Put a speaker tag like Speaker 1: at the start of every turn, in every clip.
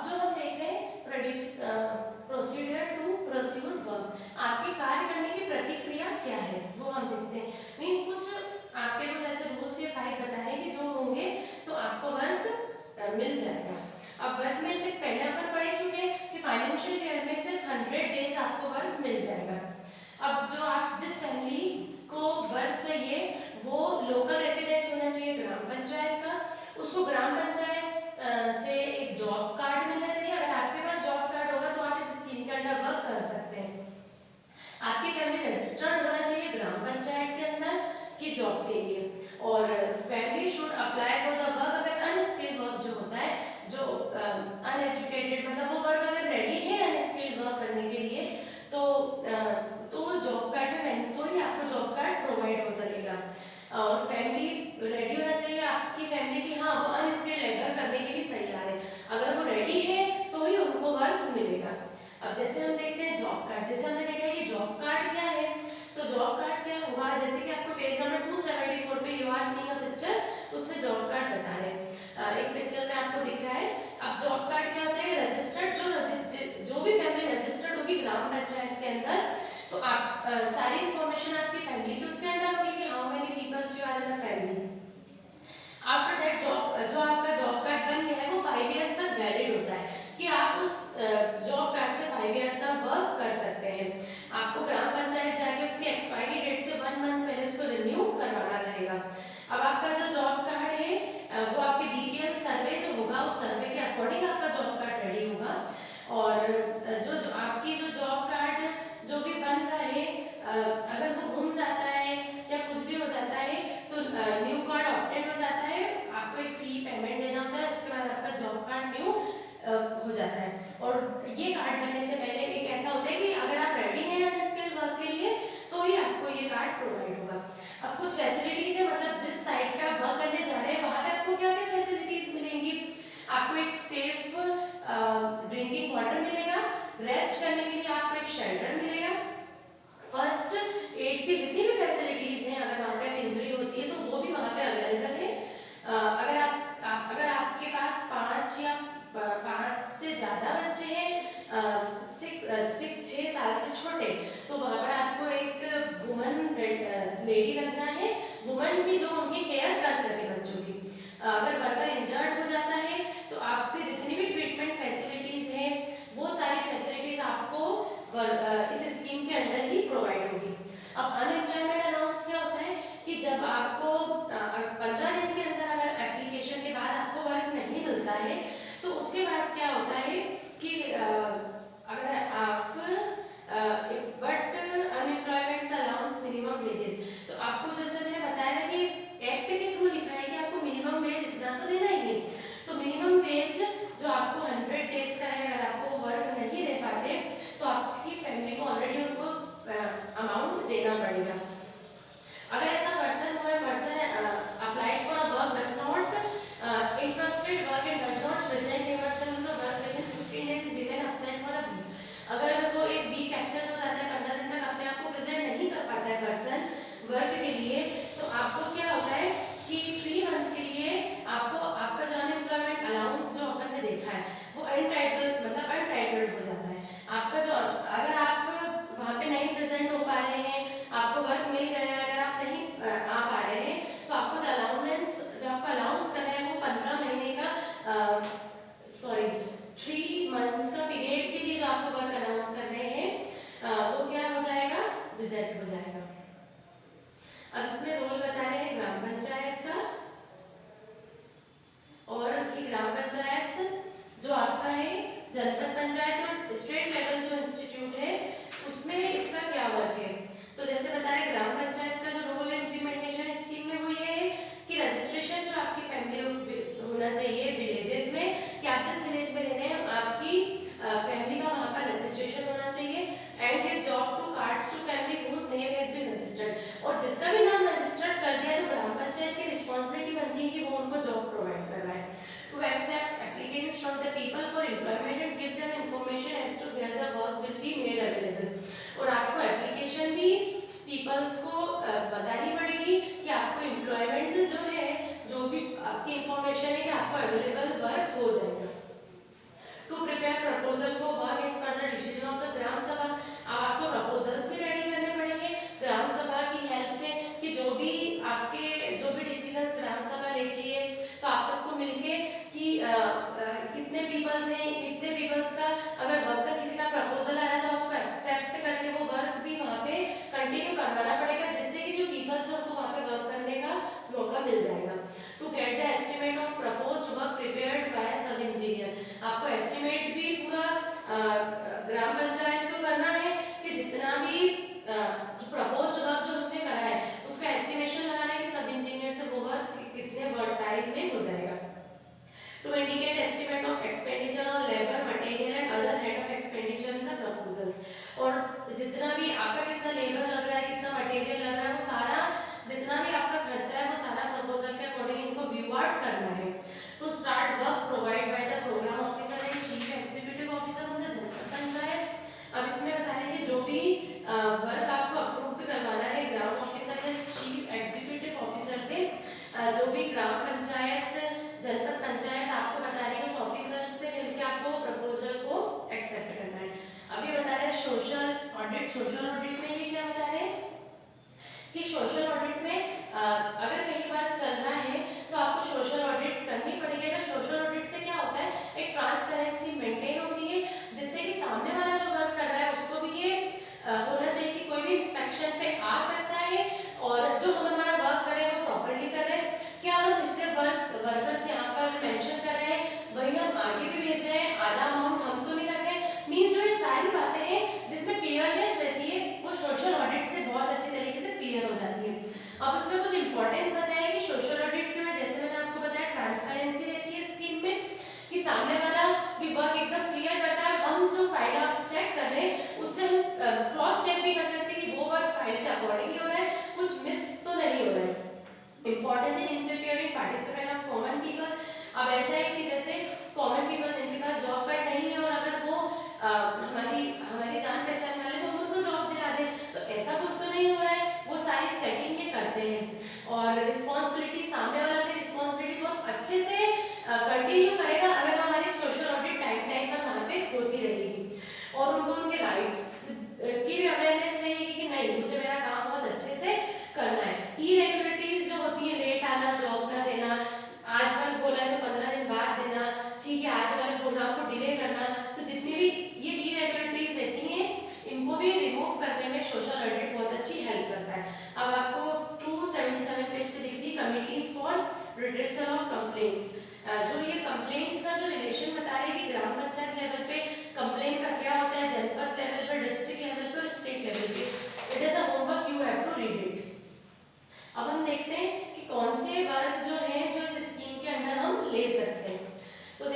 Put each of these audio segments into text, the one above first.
Speaker 1: अब जो हम देख रहे हैं प्रोसीजर टू प्रोसीड वर्क, आपके कार्य करने की प्रतिक्रिया क्या है वो हम देखते हैं। मीन्स कुछ आपके कुछ ऐसे रूल्स या फाइव बता रहे हैं कि जो होंगे तो आपको वर्क मिल जाएगा। अब वर्क में पहले अपन पढ़ चुके हैं कि फाइनेंशियल ईयर में सिर्फ 100 डेज आपको वर्क मिल जाएगा। अब जो आप जिस फैमिली को वर्क चाहिए वो लोकल रेसिडेंस होना चाहिए ग्राम पंचायत का, उसको ग्राम पंचायत से एक जॉब कार्ड मिलना चाहिए। अगर आपके पास जॉब कार्ड होगा तो आप इस स्कीम के अंडर वर्क कर सकते हैं। आपकी फैमिली रजिस्टर्ड होना चाहिए ग्राम पंचायत के अंदर की जॉब के लिए, और family should apply for the work. अगर अनस्किल्ड वर्क जो होता है, जो अनएजुकेटेड मतलब वो वर्क अगर रेडी है अनस्किल्ड वर्क करने के लिए तो जॉब कार्ड में तो ही आपको जॉब कार्ड प्रोवाइड हो सकेगा। और फैमिली रेडी होना चाहिए आपकी फैमिली की, हाँ वो अनस्किल्ड लेबर करने के लिए तैयार है। अगर वो रेडी है तो ही उनको वर्क मिलेगा। अब जैसे हम देखते हैं जॉब कार्ड, जैसे हमने देखा है कि जॉब कार्ड क्या है, तो जॉब कार्ड क्या होगा, जैसे कि आपको पेज नंबर 274 पे you are seeing a picture, उसमें जॉब कार्ड बता रहे हैं। एक पिक्चर में आपको दिख रहा है। अब जॉब कार्ड क्या होता है, रजिस्टर्ड जो भी फैमिली रजिस्टर्ड होगी ग्राम पंचायत के अंदर, तो आप सारी इंफॉर्मेशन आपकी फैमिली की उसके अंदर होगी कि how many peoples you are in a family. After that जो आपका जॉब कार्ड बन गया है वो 5 इयर्स तक वैलिड होता है कि आप उस जॉब कार्ड से 5 ईयर तक वर्क कर सकते हैं। आपको ग्राम पंचायत जाके उसकी एक्सपायरी डेट से 1 मंथ पहले उसको रिन्यू करवाना रहेगा। अब आपका जो जॉब कार्ड है वो आपके बीपीएल सर्वे जो होगा उस सर्वे के अकॉर्डिंग आपका जॉब कार्ड रेडी होगा। और जो आपकी जो जॉब कार्ड जो भी बन रहा है अगर वो घूम जाता है या कुछ भी हो जाता है तो न्यू कार्ड ऑब्टेन हो जाता है, आपको एक फी पेमेंट देना होता है, उसके बाद आपका जॉब कार्ड न्यू हो जाता है। और ये कार्ड बनने से पहले एक ऐसा होता है कि अगर आप रेडी हैं अनस्किल्ड वर्क के लिए तो ही आपको ये कार्ड प्रोवाइड होगा। अब कुछ फैसिलिटीज है, मतलब जिस साइट पे आप वर्क करने जा रहे हैं वहां पे आपको क्या क्या फैसिलिटीज मिलेंगी। आपको एक सेफ ड्रिंकिंग वाटर मिलेगा, रेस्ट करने के लिए आपको एक शेल्टर मिलेगा, फर्स्ट एड की जितनी भी फैसिलिटीज हैं अगर वहाँ पे इंजरी होती है तो वो भी वहाँ पे अवेलेबल है। अगर आपके पास 5 या 5 से ज़्यादा बच्चे हैं 6 साल से छोटे, तो वहाँ पर आपको एक वुमन लेडी रखना है, वुमन की जो उनकी केयर कर सके बच्चों की। अगर वर्कर इंजर्ड हो जाता है तो आपकी जितनी भी ट्रीटमेंट फैसिलिटीज हैं वो सारी फैसिलिटीज आपको इस स्कीम के अंडर ही प्रोवाइड होगी। अब अनएम्प्लॉयमेंट अलाउंस क्या होता है कि जब आपको 15 दिन के अंदर अगर एप्लीकेशन के बाद आपको वर्क नहीं मिलता है तो उसके बाद क्या होता है कि अगर आप but unemployment allowance minimum wages, तो आपको जैसे मैंने बताया था कि एक्ट के थ्रू लिखा है कि आपको मिनिमम वेज इतना तो देना ही है, तो मिनिमम वेज जो आपको 100 डेज का है अगर आपको वर्क नहीं दे पाते तो आपकी फैमिली को ऑलरेडी उनको अमाउंट देना पड़ेगा। अगर ऐसा पर्सन हुआ person applied for a work does not interested work and does not present himself in the work within 15 days remain absent for a week, अगर वो एक वीक एब्सेंट हो जाता है 15 दिन तक अपने आप को प्रेजेंट नहीं कर पाता है पर्सन वर्क के लिए, तो आपको क्या होता है कि 3 मंथ के लिए आपको आपका जो अनएम्प्लॉयमेंट अलाउंस जो अपन ने देखा है वो अनटाइटल्ड मतलब अनटाइटल्ड हो जाता है। आपका जो अगर आप वहाँ पे नहीं प्रेजेंट हो पा रहे हैं, आपको वर्क मिल गया है, अगर आप नहीं आ पा रहे हैं तो आपको जो अलाउंस जो आपका अलाउंस कर रहे हैं वो 15 महीने का 3 मंथ्स का पीरियड के लिए जो आपको वर्क अनाउंस कर रहे हैं वो क्या हो जाएगा, रिजेक्ट हो जाएगा। अब इसमें रोल बता रहे हैं ग्राम पंचायत का, और कि ग्राम पंचायत जो आपका है जनपद पंचायत और स्टेट लेवल जो इंस्टीट्यूट है उसमें इसका क्या वर्क है। तो जैसे बता रहे ग्राम पंचायत का जो रोल है इम्प्लीमेंटेशन स्कीम में वो ये है कि रजिस्ट्रेशन जो आपकी फैमिली होना चाहिए विलेजेस में, कि आप जिस विलेज में रह रहे हैं आपकी फैमिली का वहाँ पर रजिस्ट्रेशन होना चाहिए, and give job to cards to family whose name has been registered, और जिसका भी नाम रजिस्टर्ड कर दिया तो ग्राम पंचायत की रिस्पांसिबिलिटी बनती है कि वो उनको जॉब प्रोवाइड करवाए। To accept applicants from the people for employment and give them information as to where the work will be made available, और आपको एप्लीकेशन भी पीपल्स को बतानी पड़ेगी कि आपको एम्प्लॉयमेंट जो है जो भी आपकी इंफॉर्मेशन है कि आपको अवेलेबल वर्क हो जाएगा। To proposal for work as per the decision of the Gram Sabha. अब आपको प्रपोजल्स भी रेडी करने पड़ेंगे ग्राम सभा की हेल्प से, कि जो भी डिसीजन ग्राम सभा लेती है तो आप सबको मिलके कि कितने पीपल्स हैं, इतने पीपल्स का अगर वर्क का किसी का प्रपोजल आ रहा है तो आपको एक्सेप्ट करके वो वर्क भी वहाँ पे कंटिन्यू करवाना पड़ेगा, जिससे कि जो पीपल्स हैं उनको वहाँ पे वर्क करने का मौका मिल जाएगा। To get the estimate of proposed work prepared by sub engineer, आपको एस्टिमेट भी पूरा ग्राम पंचायत को करना है कि जितना भी जो प्रपोज्ड वर्क जो हमने करा है उसका एस्टिमेशन लगाना है कि सब इंजीनियर से वो वर्क कितने वर्क टाइम में हो जाएगा। To indicate estimate of expenditure on labour material and other head of expenditure in the proposals, और जितना भी आपका कितना लेबर लग रहा है, कितना मटेरियल लग रहा है, वो सारा जितना भी आपका खर्चा है वो सारा प्रपोजल के अकॉर्डिंग इनको व्यू आउट करना है। To start work provide by the programme officer and chief executive officer of the Janpad panchayat. अब इसमें बता रहे हैं कि जो भी वर्क आपको अप्रूव करवाना है ग्राम ऑफिसर या चीफ एग्जीक्यूटिव ऑफिसर से, जो भी ग्राम पंचायत जनपद पंचायत आपको बता रही है उस ऑफिसर से मिलकर आपको प्रपोजल को एक्सेप्ट करना है। अभी बता रहे हैं सोशल ऑडिट। सोशल ऑडिट में ये क्या बता रहे हैं कि सोशल ऑडिट में अगर कहीं बार चलना है तो आपको सोशल ऑडिट करनी पड़ेगी। अगर सोशल ऑडिट से क्या होता है, एक ट्रांसपेरेंसी मेंटेन होती है, जिससे कि सामने वाला जो वर्क कर रहा है उसको भी ये होना चाहिए कि कोई भी इंस्पेक्शन पे आ सकता है और जो हम हमारा वर्क कर रहे हैं वो प्रॉपर्ली कर रहे हैं। क्या हम जितने वर्कर्स यहाँ पर मेंशन कर रहे हैं वही हम आगे भी भेज रहे हैं, आधा अमाउंट हम तो नहीं रख रहे। मींस जो ये सारी बातें हैं जिसमें क्लियरनेस रहती है वो सोशल ऑडिट से बहुत अच्छी तरीके से क्लियर हो जाती है। अब उसमें कुछ इंपॉर्टेंस बताया कि सोशल ऑडिट क्यों है, जैसे मैंने आपको बताया ट्रांसपेरेंसी रहती है स्कीम में कि सामने वाला भी वर्क एकदम क्लियर करता है, हम जो फाइल आप चेक कर रहे हैं उससे हम क्रॉस चेक भी कर सकते हैं कि वो वर्क फाइल के अकॉर्डिंग ही हो रहा है, कुछ मिस तो नहीं हो रहा है। Importance in instituting participant of common people. अब ऐसा है कि जैसे कॉमन पीपल जिनके पास जॉब कार्ड नहीं है और अगर वो हमारी जान पहचान वाले तो हम उनको जॉब दिला दें, तो ऐसा कुछ तो नहीं हो रहा है, वो सारी चेकिंग ये करते हैं। और रिस्पॉन्सिबिलिटी, सामने वाला अपनी रिस्पॉन्सिबिलिटी बहुत अच्छे से कंटिन्यू करेगा अगर हमारी सोशल ऑडिट टाइम पर वहाँ पे होती रहेगी, और उनको उनके राइट्स की भी अवेयरनेस रहेगी कि नहीं मुझे मेरा काम बहुत अच्छे से करना है। इरेगुलरिटीज जो होती है, लेट आना, जॉब ना देना, आज वर्क बोला है तो 15 दिन बाद देना, ठीक है आज वाले प्रोग्राम को डिले करना, तो जितनी भी ये इरेगुलरिटीज रहती हैं इनको भी रिमूव करने में सोशल ऑडिट बहुत अच्छी हेल्प करता है। अब आपको 277 पेज पे दिखती है committees for redressal of complaints. जो ये कंप्लेंट्स का जो रिलेशन बता रहे हैं कि ग्राम पंचायत लेवल पे कंप्लेंट का क्या होता है, जनपद लेवल पर, डिस्ट्रिक्ट लेवल पर, स्टेट लेवल पे, it is a homework, you have to read it. अब हम देखते हैं कि कौन से वर्क जो है जो इस स्कीम के अंडर हम ले सकते हैं। तो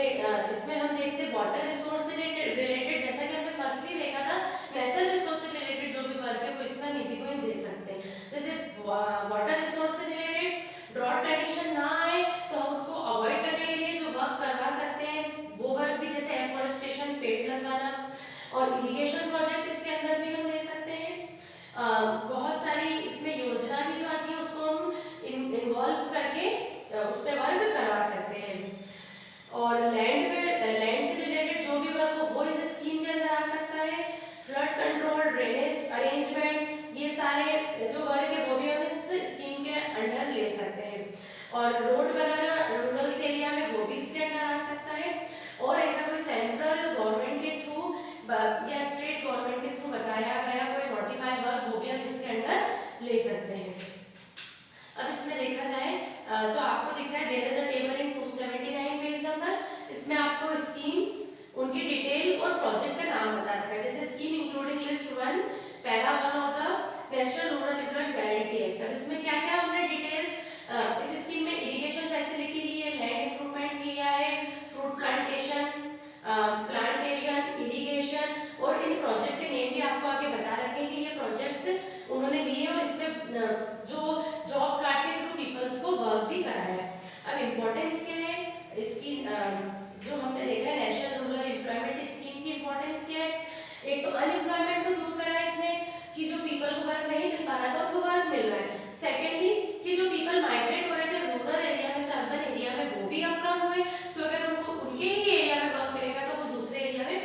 Speaker 1: इसमें हम देखते हैं वाटर रिसोर्स से रिलेटेड, जैसा कि हमने फर्स्ट ही देखा था, नेचुरल रिसोर्स से रिलेटेड जो भी वर्क है वो इसमें हम इजी को ही दे सकते हैं। जैसे वाटर रिसोर्स से रिलेटेड ड्रॉट कंडीशन ना आए तो हम उसको अवॉइड करने के लिए जो वर्क करवा सकते हैं वो वर्क भी, जैसे एफोरेस्टेशन, पेड़ लगवाना, और इरिगेशन प्रोजेक्ट इसके अंदर भी हम ले सकते हैं। बहुत सारी इसमें योजना भी जो आती है उसको हम इन्वॉल्व करके उस पर वर्क करवा सकते हैं। और लैंड से रिलेटेड जो भी वर्क हो वो इस स्कीम के अंदर आ सकता है। फ्लड कंट्रोल, ड्रेनेज अरेंजमेंट, ये सारे जो वर्क है वो भी हम इस स्कीम के अंडर ले सकते हैं। और रोड वगैरह रूरल एरिया में वो भी इसके अंडर आ सकता है। और ऐसा कोई सेंट्रल गवर्नमेंट के थ्रू या स्टेट गवर्नमेंट के थ्रू बताया गया कोई नोटिफाइड वर्क वो भी हम इसके अंडर ले सकते हैं। अब इसमें देखा जाए तो आपको दिख रहा है there is a table in 279 page number. इसमें आपको स्कीम्स, उनकी डिटेल और प्रोजेक्ट का नाम बता रखा है। जैसे scheme including list 1 para 1 of the national rural employment guarantee act. अब इसमें क्या क्या हमने डिटेल्स इस स्कीम में इरिगेशन फैसिलिटी ली है, लैंड इंप्रूवमेंट लिया है, फ्रूट प्लांटेशन, इरिगेशन, और इन प्रोजेक्ट के नेम भी आपको आगे बता रखे कि ये प्रोजेक्ट उन्होंने लिए और इसमें जो जॉब कार्ड के थ्रू पीपल्स को वर्क भी कराया है। अब इम्पोर्टेंस क्या है इसकी, जो हमने देखा है नेशनल रूरल एम्प्लॉयमेंट स्कीम की इम्पोर्टेंस क्या है। एक तो अनएम्प्लॉयमेंट को दूर करा है इसने कि जो पीपल को वर्क नहीं मिल पा रहा था उनको वर्क मिल रहा है। सेकेंडली कि जो पीपल माइग्रेट हो रहे थे रूरल एरिया में से अर्बन एरिया में वो भी अब कम हुए, तो अगर उनको उनके ही एरिया में वर्क मिलेगा तो वो दूसरे एरिया में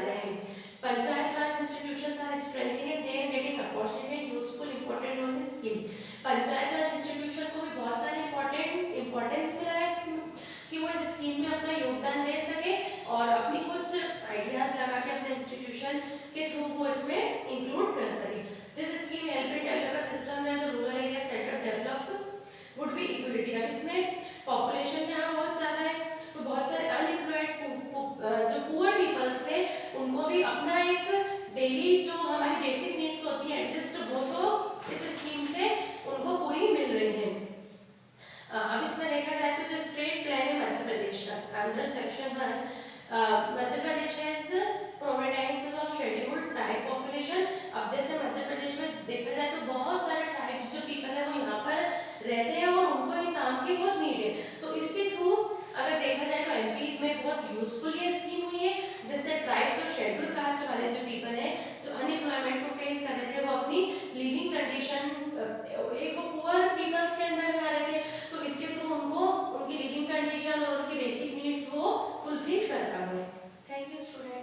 Speaker 1: रहे हैं। Panchayat raj institutions are strengthening they are getting opportunity and useful important role in scheme. Panchayat raj institution को भी बहुत सारे इंपॉर्टेंस मिला है कि वो इस स्कीम में अपना योगदान दे सके और अपनी कुछ आइडियाज लगा के अपने इंस्टीट्यूशन के थ्रू वो इसमें इंक्लूड कर सके। This scheme help in develop a system where the rural area setup developed would be equality. अब इसमें पॉपुलेशन यहाँ बहुत ज़्यादा है तो बहुत सारे अनएम्प्लॉयड जो पुअर पीपल्स थे उनको भी अपना एक डेली जो हमारी बेसिक नीड्स होती है एटलीस्ट वो तो इस स्कीम से उनको पूरी मिल रही है। अब इसमें देखा जाए तो जो स्टेट प्लान है मध्य प्रदेश का under section 1 Madhya Pradesh has Providence of scheduled tribe population. अब जैसे मध्य प्रदेश में देखा जाए तो बहुत सारे ट्राइब्स जो पीपल है वो यहाँ पर रहते हैं और उनको इन काम की बहुत नीड है। तो इसके थ्रू अगर देखा जाए तो एमपी में बहुत यूजफुल ये स्कीम हुई है जिससे ट्राइब्स और शेड्यूल कास्ट वाले जो पीपल हैं जो अनएम्प्लॉयमेंट को फेस कर रहे थे वो अपनी लिविंग कंडीशन एक पुअर पीपल्स के अंडर में आ रहे थे तो इसके थ्रू उनको उनकी लिविंग कंडीशन और उनकी बेसिक नीड्स वो फुलफिल कर पा रहे हैं। Thank you student.